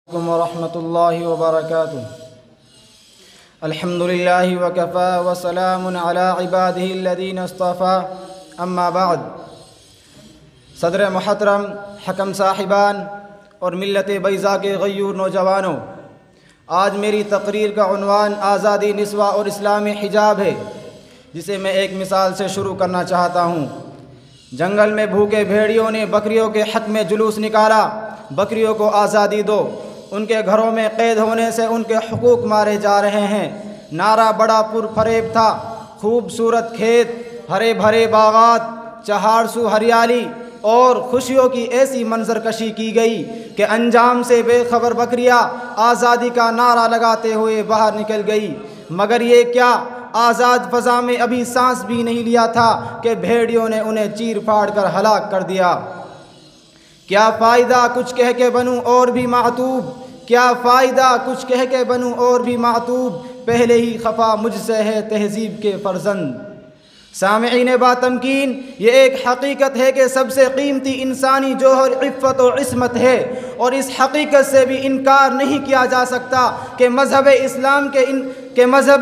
ورحمۃ اللہ وبرکاتہ۔ الحمد للہ وکفی وسلام علی عبادہ الذین اصطفی، اما بعد۔ صدر محترم، حکم صاحبان اور ملت بیضا کے غیور نوجوانوں، آج میری تقریر کا عنوان آزادی نسواں اور اسلامی حجاب ہے، جسے میں ایک مثال سے شروع کرنا چاہتا ہوں۔ جنگل میں بھوکے بھیڑیوں نے بکریوں کے حق میں جلوس نکالا، بکریوں کو آزادی دو۔ ان کے گھروں میں قید ہونے سے ان کے حقوق مارے جا رہے ہیں۔ نعرہ بڑا پرفریب تھا، خوبصورت کھیت، ہرے بھرے باغات، چہار سو ہریالی اور خوشیوں کی ایسی منظر کشی کی گئی کہ انجام سے بے خبر بکریاں آزادی کا نعرہ لگاتے ہوئے باہر نکل گئی۔ مگر یہ کیا، آزاد فضا میں ابھی سانس بھی نہیں لیا تھا کہ بھیڑیوں نے انہیں چیر پھاڑ کر ہلاک کر دیا۔ کیا فائدہ کچھ کہہ کے بنوں اور بھی معتوب، کیا فائدہ کچھ کہہ کے بنوں اور بھی معتوب، پہلے ہی خفا مجھ سے ہے تہذیب کے فرزند۔ سامعین باتمکین، یہ ایک حقیقت ہے کہ سب سے قیمتی انسانی جوہر عفت و عصمت ہے، اور اس حقیقت سے بھی انکار نہیں کیا جا سکتا کہ مذہب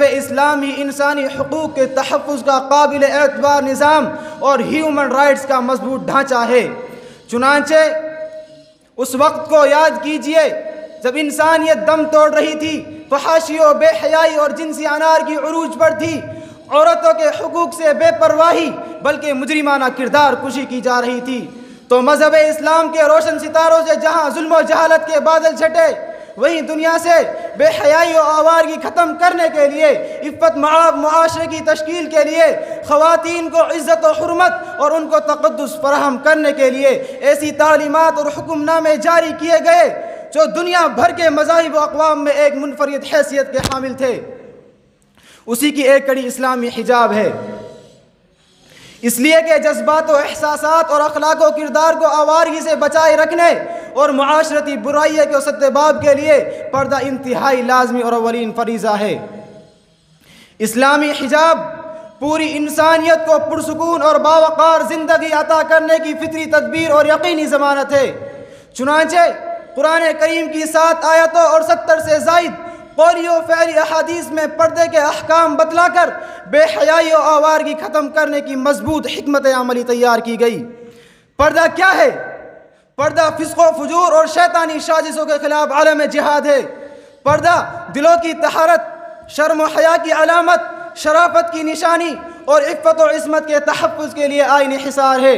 اسلام ہی انسانی حقوق کے تحفظ کا قابل اعتبار نظام اور ہیومن رائٹس کا مضبوط ڈھانچہ ہے۔ چنانچہ اس وقت کو یاد کیجئے جب انسانیت دم توڑ رہی تھی، فحاشی و بے حیائی اور جنسی انار کی عروج پر تھی، عورتوں کے حقوق سے بے پرواہی بلکہ مجرمانہ کردار کشی کی جا رہی تھی، تو مذہب اسلام کے روشن ستاروں سے جہاں ظلم و جہالت کے بادل چھٹے، وہیں دنیا سے بے حیائی و آوارگی ختم کرنے کے لیے، عفت مآب معاشرے کی تشکیل کے لیے، خواتین کو عزت و حرمت اور ان کو تقدس فراہم کرنے کے لیے ایسی تعلیمات اور حکم نامے جاری کیے گئے جو دنیا بھر کے مذاہب و اقوام میں ایک منفرد حیثیت کے حامل تھے۔ اسی کی ایک کڑی اسلامی حجاب ہے، اس لیے کہ جذبات و احساسات اور اخلاق و کردار کو آوارگی سے بچائے رکھنے اور معاشرتی برائیوں کے سدباب کے لیے پردہ انتہائی لازمی اور اولین فریضہ ہے۔ اسلامی حجاب پوری انسانیت کو پرسکون اور باوقار زندگی عطا کرنے کی فطری تدبیر اور یقینی ضمانت ہے۔ چنانچہ قرآن کریم کی 7 آیتوں اور 70 سے زائد قولی و فعلی احادیث میں پردے کے احکام بتلا کر بے حیائی و آوارگی ختم کرنے کی مضبوط حکمت عملی تیار کی گئی۔ پردہ کیا ہے؟ پردہ فسق و فجور اور شیطانی سازشوں کے خلاف عالم جہاد ہے۔ پردہ دلوں کی طہارت، شرم و حیا کی علامت، شرافت کی نشانی اور عفت و عصمت کے تحفظ کے لیے آئینِ حصار ہے۔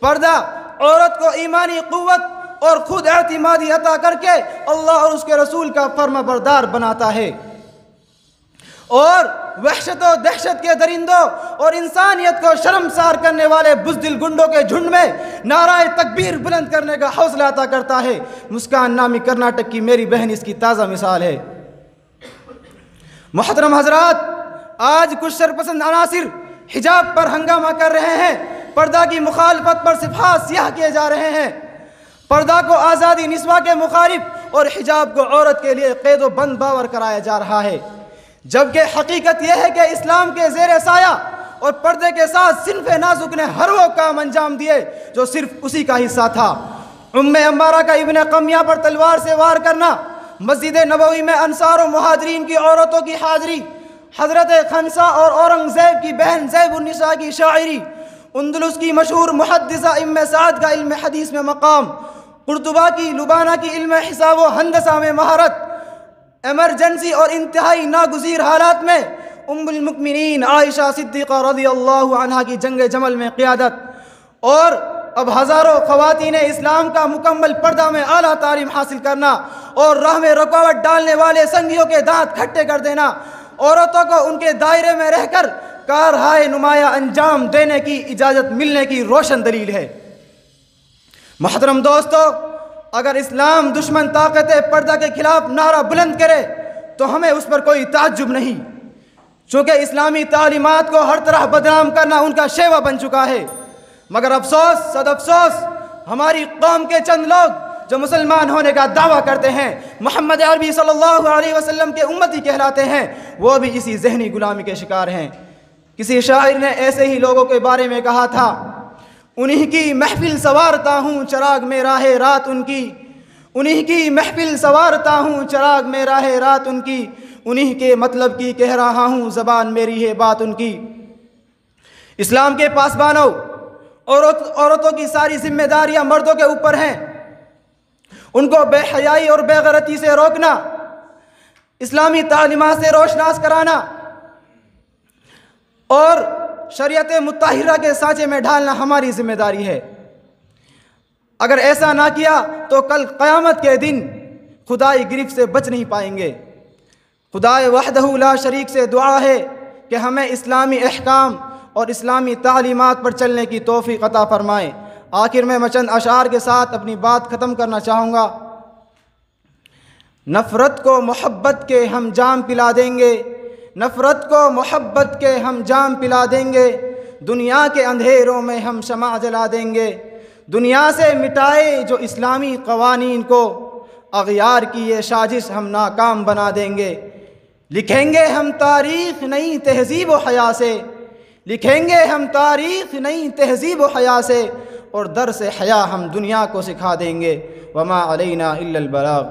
پردہ عورت کو ایمانی قوت اور خود اعتمادی عطا کر کے اللہ اور اس کے رسول کا فرما بردار بناتا ہے، اور وحشت و دہشت کے درندوں اور انسانیت کو شرمسار کرنے والے بزدل گنڈوں کے جھنڈ میں نعرہ تکبیر بلند کرنے کا حوصلہ عطا کرتا ہے۔ مسکان نامی کرناٹک کی میری بہن اس کی تازہ مثال ہے۔ محترم حضرات، آج کچھ شرپسند عناصر حجاب پر ہنگامہ کر رہے ہیں، پردہ کی مخالفت پر صفحات سیاہ کیے جا رہے ہیں، پردہ کو آزادی نسواں کے مخالف اور حجاب کو عورت کے لیے قید و بند باور کرایا جا رہا ہے، جبکہ حقیقت یہ ہے کہ اسلام کے زیر سایہ اور پردے کے ساتھ صنف نازک نے ہر وہ کام انجام دیے جو صرف اسی کا حصہ تھا۔ عمارہ کا ابن قمیہ پر تلوار سے وار کرنا، مسجد نبوی میں انصار و مہاجرین کی عورتوں کی حاضری، حضرت خنسا اور اورنگزیب کی بہن زیب النساء کی شاعری، اندلس کی مشہور محدثہ ام سعد کا علم حدیث میں مقام، قرطبہ کی لبانہ کی علم حساب و ہندسہ میں مہارت، ایمرجنسی اور انتہائی ناگزیر حالات میں ام المؤمنین عائشہ صدیقہ رضی اللہ عنہا کی جنگ جمل میں قیادت، اور اب ہزاروں خواتین اسلام کا مکمل پردہ میں اعلیٰ تعلیم حاصل کرنا اور راہ میں رکاوٹ ڈالنے والے سنگیوں کے دانت کھٹے کر دینا، عورتوں کو ان کے دائرے میں رہ کر کارہائے نمایاں انجام دینے کی اجازت ملنے کی روشن دلیل ہے۔ محترم دوستو، اگر اسلام دشمن طاقت پردہ کے خلاف نعرہ بلند کرے تو ہمیں اس پر کوئی تعجب نہیں، چونکہ اسلامی تعلیمات کو ہر طرح بدنام کرنا ان کا شیوہ بن چکا ہے۔ مگر افسوس، صد افسوس، ہماری قوم کے چند لوگ جو مسلمان ہونے کا دعویٰ کرتے ہیں، محمد عربی صلی اللہ علیہ وسلم کے امتی کہلاتے ہیں، وہ بھی اسی ذہنی غلامی کے شکار ہیں۔ کسی شاعر نے ایسے ہی لوگوں کے بارے میں کہا تھا، انہی کی محفل سوارتا ہوں چراغ میں راہ رات ان کی، انہی کی محفل سنوارتا ہوں، چراغ میرا ہے رات ان کی، انہی کے مطلب کی کہہ رہا ہوں، زبان میری ہے بات ان کی۔ اسلام کے پاسبانوں، عورتوں کی ساری ذمہ داریاں مردوں کے اوپر ہیں، ان کو بے حیائی اور بے غیرتی سے روکنا، اسلامی تعلیمات سے روشناس کرانا اور شریعت مطہرہ کے سانچے میں ڈھالنا ہماری ذمہ داری ہے۔ اگر ایسا نہ کیا تو کل قیامت کے دن خدائی گرفت سے بچ نہیں پائیں گے۔ خدائے وحدہ لا شریک سے دعا ہے کہ ہمیں اسلامی احکام اور اسلامی تعلیمات پر چلنے کی توفیق عطا فرمائے۔ آخر میں چند اشعار کے ساتھ اپنی بات ختم کرنا چاہوں گا۔ نفرت کو محبت کے ہم جام پلا دیں گے، نفرت کو محبت کے ہم جام پلا دیں گے، دنیا کے اندھیروں میں ہم شمع جلا دیں گے، دنیا سے مٹائے جو اسلامی قوانین کو، اغیار کی یہ سازش ہم ناکام بنا دیں گے۔ لکھیں گے ہم تاریخ نئی تہذیب و حیا سے، لکھیں گے ہم تاریخ نئی تہذیب و حیا سے، اور درس حیا ہم دنیا کو سکھا دیں گے۔ وما علینا الا البلاغ۔